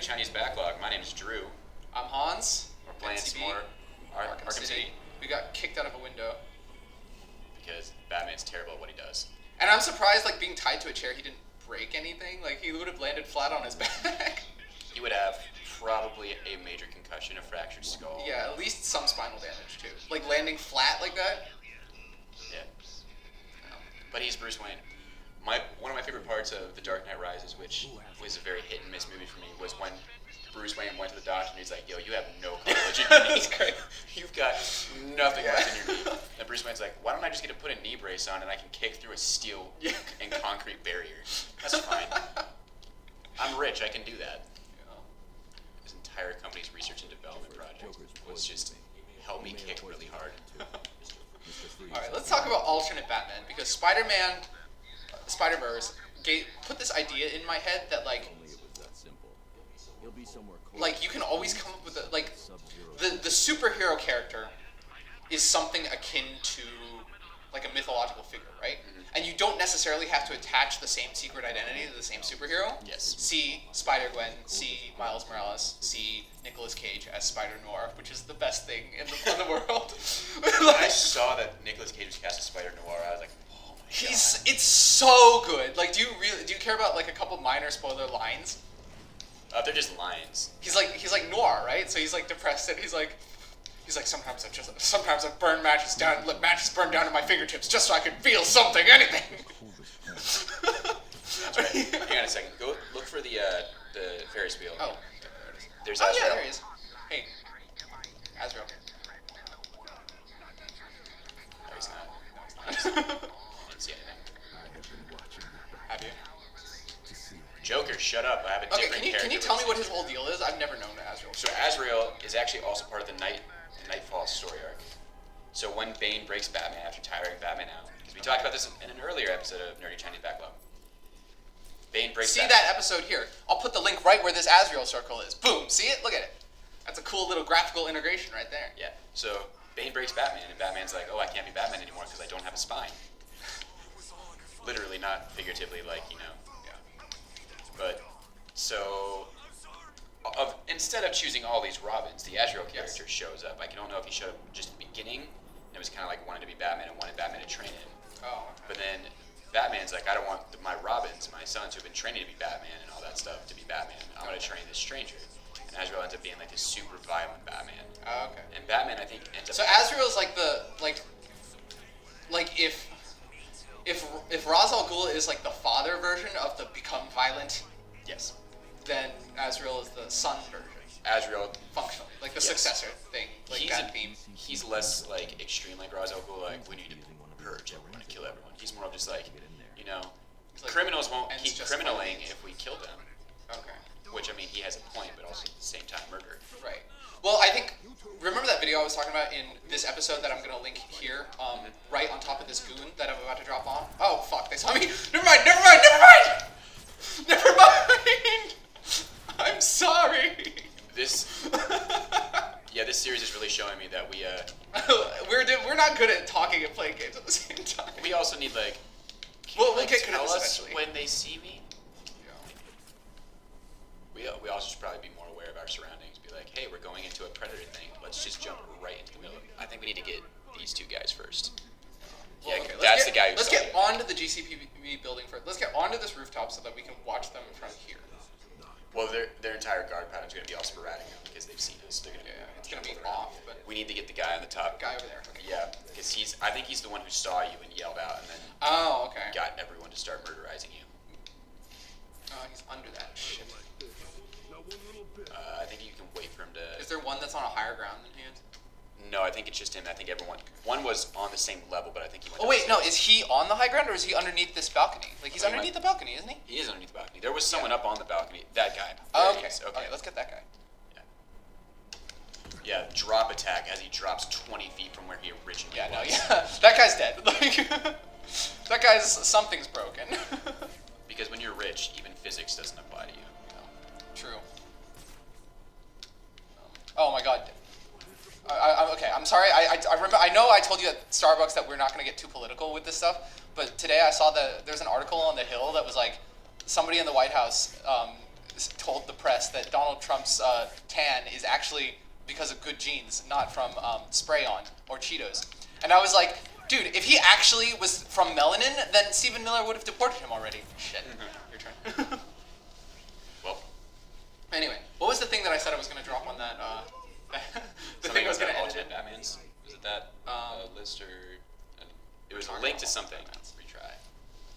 Nerdy Chinese Backlog. My name is Drew. I'm Hans. We're playing some more Arkham City. We got kicked out of a window. Because Batman's terrible at what he does. And I'm surprised, like, being tied to a chair, he didn't break anything. Like, he would have landed flat on his back. He would have probably a major concussion, a fractured skull. Yeah, at least some spinal damage, too. Like, landing flat like that? Yeah. But he's Bruce Wayne. One of my favorite parts of The Dark Knight Rises, which was a very hit and miss movie for me, was when Bruce Wayne went to the doctor and he's like, yo, you have no cartilage in your knee. You've got nothing left in your knee. And Bruce Wayne's like, why don't I just get to put a knee brace on and I can kick through a steel and concrete barrier? That's fine. I'm rich, I can do that. His entire company's research and development project was just help me kick really hard. Alright, let's talk about alternate Batman, because Spider-Man, Spider-Verse, put this idea in my head that, like, you can always come up with the superhero character is something akin to like a mythological figure, right? Mm-hmm. And you don't necessarily have to attach the same secret identity to the same superhero. Yes. See Spider-Gwen, see Miles Morales, see Nicolas Cage as Spider-Noir, which is the best thing in the world. When I saw that Nicolas Cage was cast as Spider-Noir, I was like, oh my god. It's so good. Like, do you care about like a couple minor spoiler lines? They're just lines. He's like noir, right? So he's like depressed and he's like sometimes I burn matches down, let matches burn down to my fingertips just so I can feel something, anything. That's right. Hang on a second. Go look for the Ferris wheel. Oh, there's Azrael. Azrael. Yeah, there he is. Hey, Azrael. No, he's not. I didn't see anything. Have you? Joker, shut up. I have a different character. Can you tell me what his whole deal is? I've never known Azrael. So Azrael is actually also part of the Nightfall story arc. So when Bane breaks Batman after tiring Batman out, because we talked about this in an earlier episode of Nerdy Chinese Backlog. Bane breaks See Batman. that episode here. I'll put the link right where this Azrael circle is. Boom, see it? Look at it. That's a cool little graphical integration right there. Yeah, so Bane breaks Batman, and Batman's like, oh, I can't be Batman anymore because I don't have a spine. Literally, not figuratively, like, you know. But, so, instead of choosing all these Robins, the Azrael character shows up. Like, I don't know if he showed up just at the beginning, and it was kind of like wanted to be Batman and wanted Batman to train him. Oh, okay. But then Batman's like, I don't want my Robins, my sons who have been training to be Batman and all that stuff, to be Batman. I'm going to train this stranger. And Azrael ends up being like this super violent Batman. Oh, okay. And Batman, I think, ends up... So Azrael's like if Ra's al Ghul is like the father version of the become violent, Yes. then Azrael is the son version. Azrael... Functionally. Like the Yes. successor thing. Like that theme. He's less like extreme like Ra's al Ghul, like we need to purge everyone and kill everyone. He's more of just like, you know, Like, criminals won't ends keep just criminaling if we kill them. Okay. Which, I mean, he has a point, but also at the same time murder. Right. Well, I think, remember that video I was talking about in this episode that I'm going to link here, right on top of this goon that I'm about to drop on? Oh, fuck, they saw me. Never mind. I'm sorry. This series is really showing me that we, we're not good at talking and playing games at the same time. we also need, like, We'll get good at tell this us eventually. when they see me. We also should probably be more aware of our surroundings. Be like, hey, we're going into a predator thing. Let's just jump right into the middle of it. I think we need to get these two guys first. Well, Yeah, okay, that's the guy who Let's saw get you. onto the GCPV building first. Let's get onto this rooftop so that we can watch them from here. Well, their entire guard pattern's going to be all sporadic now because they've seen us. They're going to It's going to be jump around. off, but We need to get the guy on the top. guy over there. Okay. Yeah, because I think he's the one who saw you and yelled out and then Oh, okay. got everyone to start murderizing you. Oh, he's under that shit. I think you can wait for him to... Is there one that's on a higher ground than he is? No, I think it's just him. I think everyone... One was on the same level, but I think he went Oh wait, no, downstairs. is he on the high ground or is he underneath this balcony? Like he's He underneath went- the balcony, isn't he? He is underneath the balcony. There was someone up on the balcony. That guy. Oh, There okay. he is. Okay, let's get that guy. Yeah, drop attack as he drops 20 feet from where he originally Yeah, no, was. yeah. That guy's dead. Like, that guy's... Something's broken. Because when you're rich, even physics doesn't apply to you. True. Oh my god. Okay, I'm sorry. I remember. I know I told you at Starbucks that we're not going to get too political with this stuff, but today I saw there's an article on the Hill that was like somebody in the White House told the press that Donald Trump's tan is actually because of good genes, not from spray on or Cheetos. And I was like, dude, if he actually was from melanin, then Stephen Miller would have deported him already. Shit. Your turn. Well, Anyway, what was the thing that I said I was going to drop on that? The thing I was going to edit. alternate Batmans. Was it that list or? It was a link to something. Let's retry.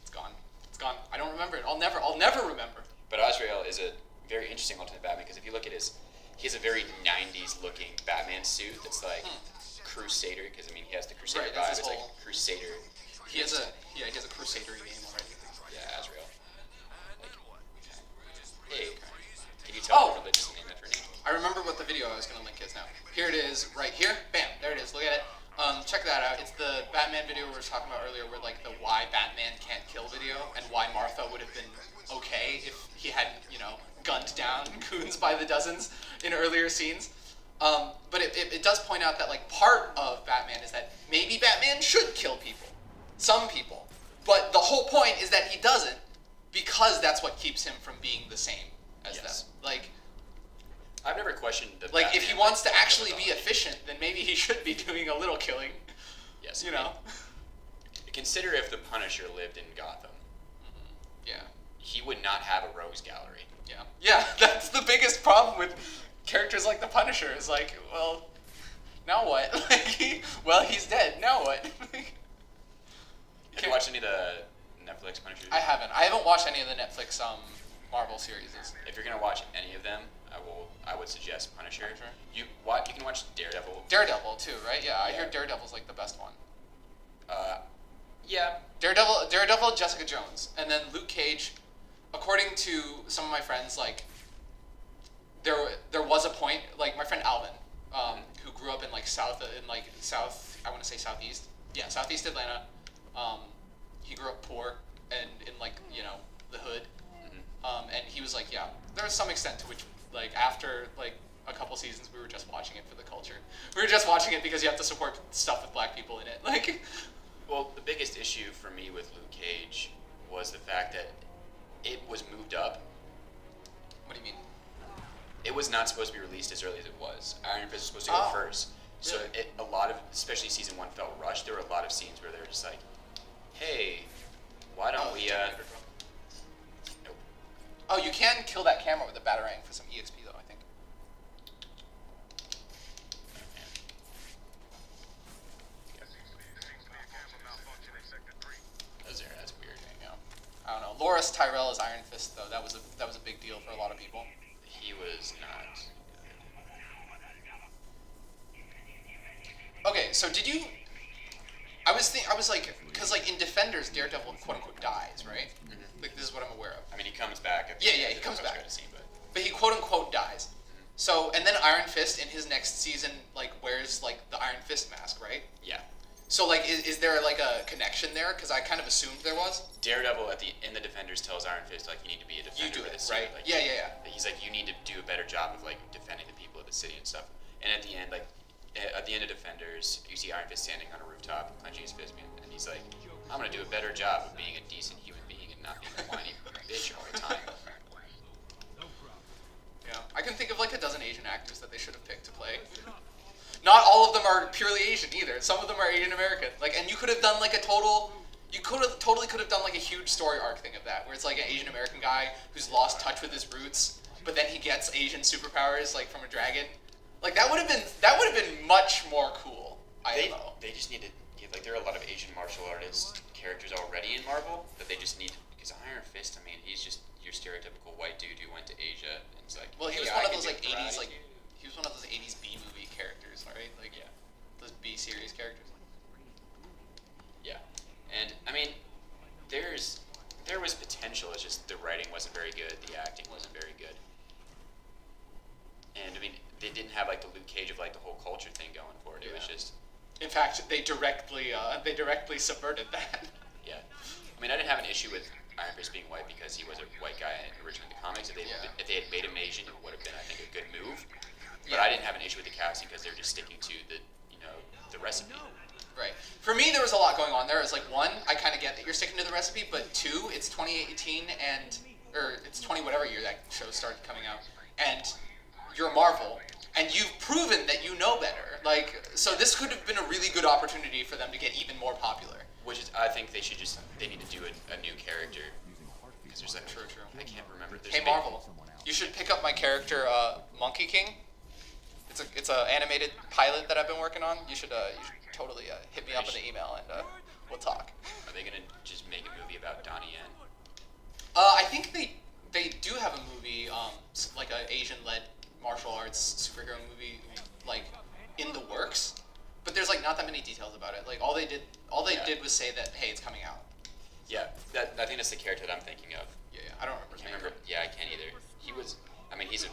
It's gone. It's gone. I don't remember it. I'll never remember. But Azrael is a very interesting alternate Batman because if you look at he has a very 90s looking Batman suit that's like Crusader, because I mean he has the Crusader Right, vibe. that's It's his like whole- Crusader. He has a Crusader name already. Yeah, Azrael. Like, hey, can you tell the religious name of her name? I remember what the video I was going to link is now. Here it is, right here. Bam, there it is. Look at it. Check that out. It's the Batman video we were talking about earlier, where like the why Batman can't kill video, and why Martha would have been okay if he hadn't, gunned down goons by the dozens in earlier scenes. But it does point out that like part of Batman is that maybe Batman should kill people, some people, but the whole point is that he doesn't, because that's what keeps him from being the same as them. Like. I've never questioned the Like, Batman if he wants to like, actually be efficient, then maybe he should be doing a little killing. Yes. Consider if the Punisher lived in Gotham. Yeah. He would not have a rogues gallery. Yeah. Yeah, that's the biggest problem with characters like the Punisher, is like, well, now what? Like, he's dead. Now what? Have you watched any of the Netflix Punishers? I haven't. I haven't watched any of the Netflix Marvel series. If you're gonna watch any of them, I would suggest Punisher. You can watch Daredevil. Daredevil too, right? Yeah, I hear Daredevil's like the best one. Yeah. Daredevil, Jessica Jones, and then Luke Cage. According to some of my friends, like there was a point, like my friend Alvin, who grew up in South, I want to say Southeast. Yeah, Southeast Atlanta. He grew up poor and in the hood. And he was like, yeah, there was some extent to which, after, a couple seasons, we were just watching it for the culture. We were just watching it because you have to support stuff with black people in it. Well, the biggest issue for me with Luke Cage was the fact that it was moved up. What do you mean? It was not supposed to be released as early as it was. Iron Fist was supposed to go first. So Really? a lot of, especially season 1, felt rushed. There were a lot of scenes where they were just like, hey, why don't we, Nope. Oh, you can kill that camera with a batarang for some EXP, though, I think. That's weird. Yeah. I don't know. Loras Tyrell as Iron Fist, though. That was a big deal for a lot of people. He was not. Okay, so did you? I was like, because in Defenders, Daredevil quote unquote dies, right? Mm-hmm. Like, this is what I'm aware of. I mean, he comes back. Yeah, he comes back. Scene, But he quote unquote dies. Mm-hmm. So, and then Iron Fist in his next season wears the Iron Fist mask, right? Yeah. So is there a connection there? Because I kind of assumed there was. Daredevil in the Defenders tells Iron Fist you need to be a defender. You do of it, the city. right? Yeah. He's like, you need to do a better job of defending the people of the city and stuff. And at the end, at the end of Defenders, you see Iron Fist standing on a rooftop, clenching his fist, and he's like, I'm gonna do a better job of being a decent human being and not being a whiny bitch all the time. Yeah, I can think of a dozen Asian actors that they should have picked to play. Not all of them are purely Asian either. Some of them are Asian American. And you could have done you totally could have done a huge story arc thing of that, where it's an Asian American guy who's lost touch with his roots, but then he gets Asian superpowers from a dragon. That would have been much more cool. I don't know. They just need to give there are a lot of Asian martial artist characters already in Marvel, but they just need because Iron Fist. I mean, he's just your stereotypical white dude who went to Asia and it's Well, he was yeah, one I of those can do 80s karate, dude. he was one of those 80s B movie characters, right? Yeah. Those B series characters. Yeah, and I mean, there was potential. It's just the writing wasn't very good, the acting wasn't very good, and I mean, they didn't have the Luke Cage of the whole culture thing going for it. It was just. In fact, they directly subverted that. Yeah, I mean, I didn't have an issue with Iron Fist being white because he was a white guy originally in the comics. If they had made him Asian, it would have been, I think, a good move. But I didn't have an issue with the casting because they're just sticking to the recipe. Right. For me, there was a lot going on there. It's one, I kind of get that you're sticking to the recipe, but two, it's 2018, and or it's 20 whatever year that show started coming out, and you're Marvel, and you've proven that you know better. Like, so this could have been a really good opportunity for them to get even more popular. Which is, I think they need to do a new character. Because there's like, True. I can't remember. There's Hey Marvel, you should pick up my character, Monkey King. It's a animated pilot that I've been working on. You should totally hit me up in the email and we'll talk. Are they gonna just make a movie about Donnie Yen? I think they do have a movie, like an Asian-led martial arts superhero movie, like in the works. But there's like not that many details about it. Like all they did was say that, hey, it's coming out. Yeah, I think that's the character that I'm thinking of. Yeah, I don't remember his name. Yeah, I can't either. He's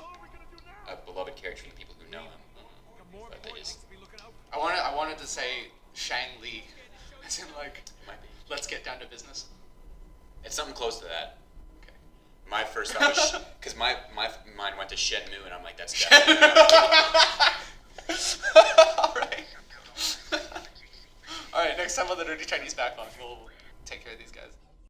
a beloved character from the people who know him. But they just... I wanted to say Shang Li, as in like, might be. Let's get down to business. It's something close to that. Okay. My first thought was... Because my mind went to Shenmue, and I'm like, that's definitely not. Alright. Alright, next time on the Nerdy Chinese Backlog, we'll take care of these guys.